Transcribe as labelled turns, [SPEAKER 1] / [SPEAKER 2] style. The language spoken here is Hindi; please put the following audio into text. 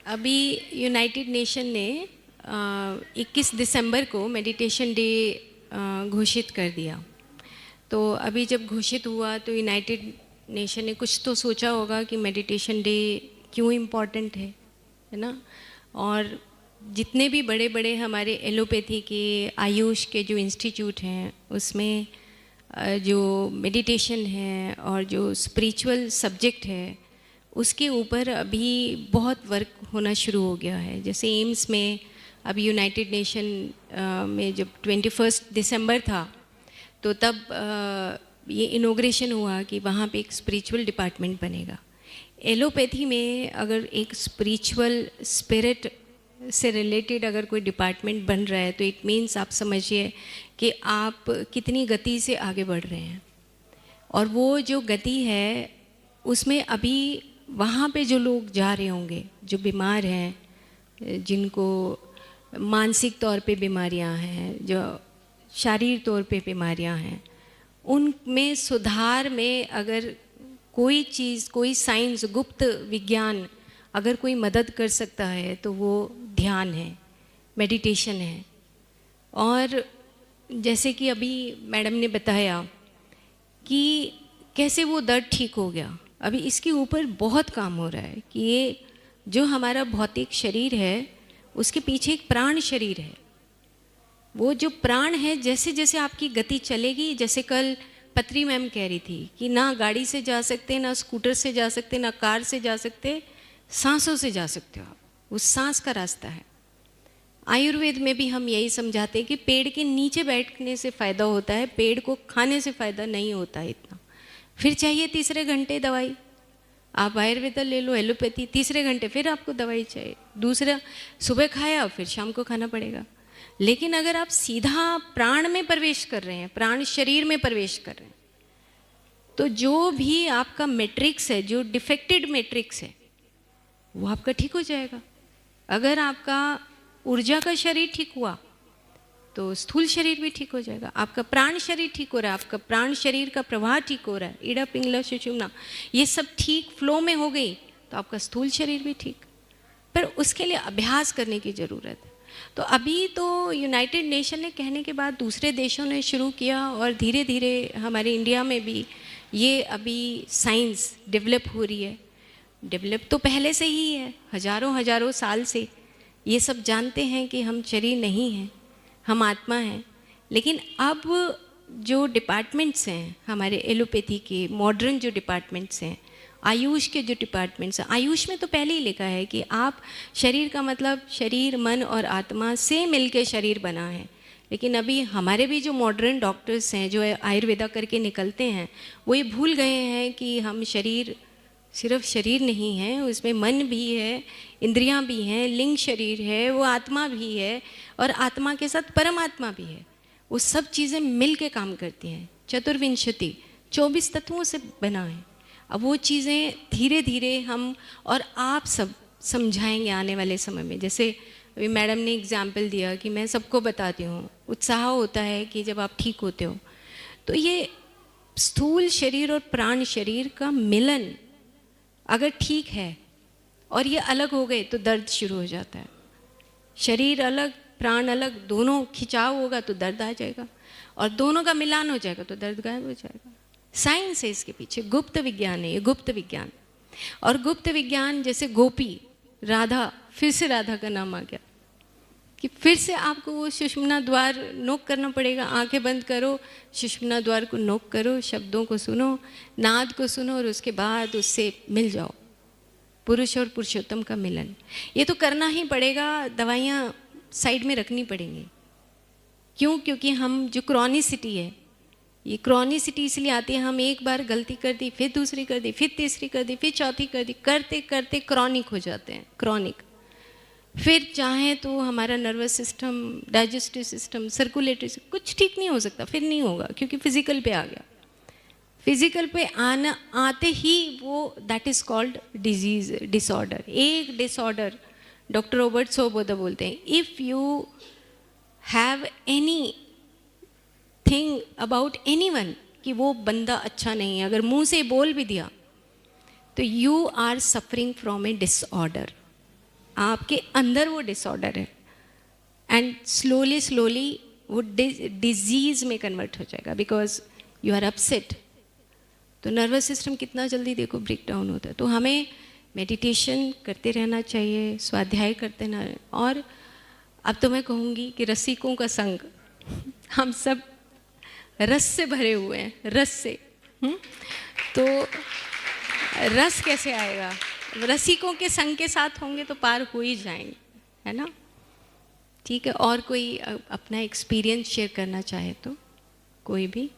[SPEAKER 1] अभी यूनाइटेड नेशन ने 21 दिसंबर को मेडिटेशन डे घोषित कर दिया। तो अभी जब घोषित हुआ तो यूनाइटेड नेशन ने कुछ तो सोचा होगा कि मेडिटेशन डे क्यों इम्पॉर्टेंट है ना। और जितने भी बड़े बड़े हमारे एलोपैथी के आयुष के जो इंस्टीट्यूट हैं उसमें जो मेडिटेशन है और जो स्पिरिचुअल सब्जेक्ट है उसके ऊपर अभी बहुत वर्क होना शुरू हो गया है। जैसे एम्स में अभी यूनाइटेड नेशन में जब 21 दिसंबर था तो तब ये इनॉग्रेशन हुआ कि वहाँ पे एक स्पिरिचुअल डिपार्टमेंट बनेगा। एलोपैथी में अगर एक स्पिरिचुअल स्पिरिट से रिलेटेड अगर कोई डिपार्टमेंट बन रहा है तो इट मीन्स आप समझिए कि आप कितनी गति से आगे बढ़ रहे हैं। और वो जो गति है उसमें अभी वहाँ पे जो लोग जा रहे होंगे, जो बीमार हैं, जिनको मानसिक तौर पे बीमारियाँ हैं, जो शारीरिक तौर पे बीमारियाँ हैं, उनमें सुधार में अगर कोई चीज़, कोई साइंस, गुप्त विज्ञान अगर कोई मदद कर सकता है तो वो ध्यान है, मेडिटेशन है। और जैसे कि अभी मैडम ने बताया कि कैसे वो दर्द ठीक हो गया, अभी इसके ऊपर बहुत काम हो रहा है कि ये जो हमारा भौतिक शरीर है उसके पीछे एक प्राण शरीर है। वो जो प्राण है, जैसे जैसे आपकी गति चलेगी, जैसे कल पत्री मैम कह रही थी कि ना गाड़ी से जा सकते, ना स्कूटर से जा सकते, ना कार से जा सकते, सांसों से जा सकते हो आप। उस सांस का रास्ता है। आयुर्वेद में भी हम यही समझाते हैं कि पेड़ के नीचे बैठने से फ़ायदा होता है, पेड़ को खाने से फ़ायदा नहीं होता है इतना। फिर चाहिए तीसरे घंटे दवाई। आप आयुर्वेद ले लो, एलोपैथी, तीसरे घंटे फिर आपको दवाई चाहिए। दूसरा सुबह खाया फिर शाम को खाना पड़ेगा। लेकिन अगर आप सीधा प्राण में प्रवेश कर रहे हैं, प्राण शरीर में प्रवेश कर रहे हैं, तो जो भी आपका मैट्रिक्स है, जो डिफेक्टेड मैट्रिक्स है, वो आपका ठीक हो जाएगा। अगर आपका ऊर्जा का शरीर ठीक हुआ तो स्थूल शरीर भी ठीक हो जाएगा। आपका प्राण शरीर ठीक हो रहा है, आपका प्राण शरीर का प्रवाह ठीक हो रहा है, इड़ा पिंगला सुषुम्ना ये सब ठीक फ्लो में हो गई तो आपका स्थूल शरीर भी ठीक। पर उसके लिए अभ्यास करने की ज़रूरत है। तो अभी तो यूनाइटेड नेशन ने कहने के बाद दूसरे देशों ने शुरू किया और धीरे धीरे हमारे इंडिया में भी ये अभी साइंस डेवलप हो रही है। डेवलप तो पहले से ही है, हजारों हजारों साल से ये सब जानते हैं कि हम शरीर नहीं हैं, हम आत्मा हैं। लेकिन अब जो डिपार्टमेंट्स हैं हमारे एलोपैथी के, मॉडर्न जो डिपार्टमेंट्स हैं, आयुष के जो डिपार्टमेंट्स हैं, आयुष में तो पहले ही लिखा है कि आप शरीर का मतलब शरीर, मन और आत्मा से मिलके शरीर बना है। लेकिन अभी हमारे भी जो मॉडर्न डॉक्टर्स हैं जो आयुर्वेदा करके निकलते हैं वो ये भूल गए हैं कि हम शरीर सिर्फ शरीर नहीं है, उसमें मन भी है, इंद्रियां भी हैं, लिंग शरीर है, वो आत्मा भी है और आत्मा के साथ परमात्मा भी है। वो सब चीज़ें मिल के काम करती हैं। चतुर्विंशति 24 तत्वों से बना है। अब वो चीज़ें धीरे धीरे हम और आप सब समझाएंगे आने वाले समय में। जैसे अभी मैडम ने एग्जाम्पल दिया कि मैं सबको बताती हूँ, उत्साह होता है कि जब आप ठीक होते हो। तो ये स्थूल शरीर और प्राण शरीर का मिलन अगर ठीक है और ये अलग हो गए तो दर्द शुरू हो जाता है। शरीर अलग, प्राण अलग, दोनों खिंचाव होगा तो दर्द आ जाएगा और दोनों का मिलान हो जाएगा तो दर्द गायब हो जाएगा। साइंस है इसके पीछे, गुप्त विज्ञान है ये, गुप्त विज्ञान। और गुप्त विज्ञान जैसे गोपी, राधा, फिर से राधा का नाम आ गया कि फिर से आपको वो सुषुम्ना द्वार नोक करना पड़ेगा। आंखें बंद करो, सुषुम्ना द्वार को नोक करो, शब्दों को सुनो, नाद को सुनो और उसके बाद उससे मिल जाओ। पुरुष और पुरुषोत्तम का मिलन ये तो करना ही पड़ेगा, दवाइयाँ साइड में रखनी पड़ेंगी। क्यों? क्योंकि हम जो क्रॉनिसिटी है, ये क्रॉनिसिटी इसलिए आती है, हम एक बार गलती कर दी, फिर दूसरी कर दी, फिर तीसरी कर दी, फिर चौथी कर दी, करते करते क्रॉनिक हो जाते हैं, क्रॉनिक। फिर चाहें तो हमारा nervous system, digestive system, circulatory कुछ ठीक नहीं हो सकता, फिर नहीं होगा क्योंकि फिजिकल पे आ गया। फिजिकल पे आना आते ही वो that is called disease, disorder. एक डिसऑर्डर डॉक्टर रॉबर्ट सोबोदा बोलते हैं, if you have any thing about anyone कि वो बंदा अच्छा नहीं है, अगर मुंह से बोल भी दिया तो you are suffering from a disorder. आपके अंदर वो डिसऑर्डर है, एंड स्लोली स्लोली वो डिजीज़ में कन्वर्ट हो जाएगा, बिकॉज यू आर अपसेट। तो नर्वस सिस्टम कितना जल्दी देखो ब्रेक डाउन होता है। तो हमें मेडिटेशन करते रहना चाहिए, स्वाध्याय करते रहना। और अब तो मैं कहूँगी कि रसिकों का संग, हम सब रस से भरे हुए हैं, रस से। तो रस कैसे आएगा? रसिकों के संग के साथ होंगे तो पार हो ही जाएंगे, है ना? ठीक है, और कोई अपना एक्सपीरियंस शेयर करना चाहे तो कोई भी।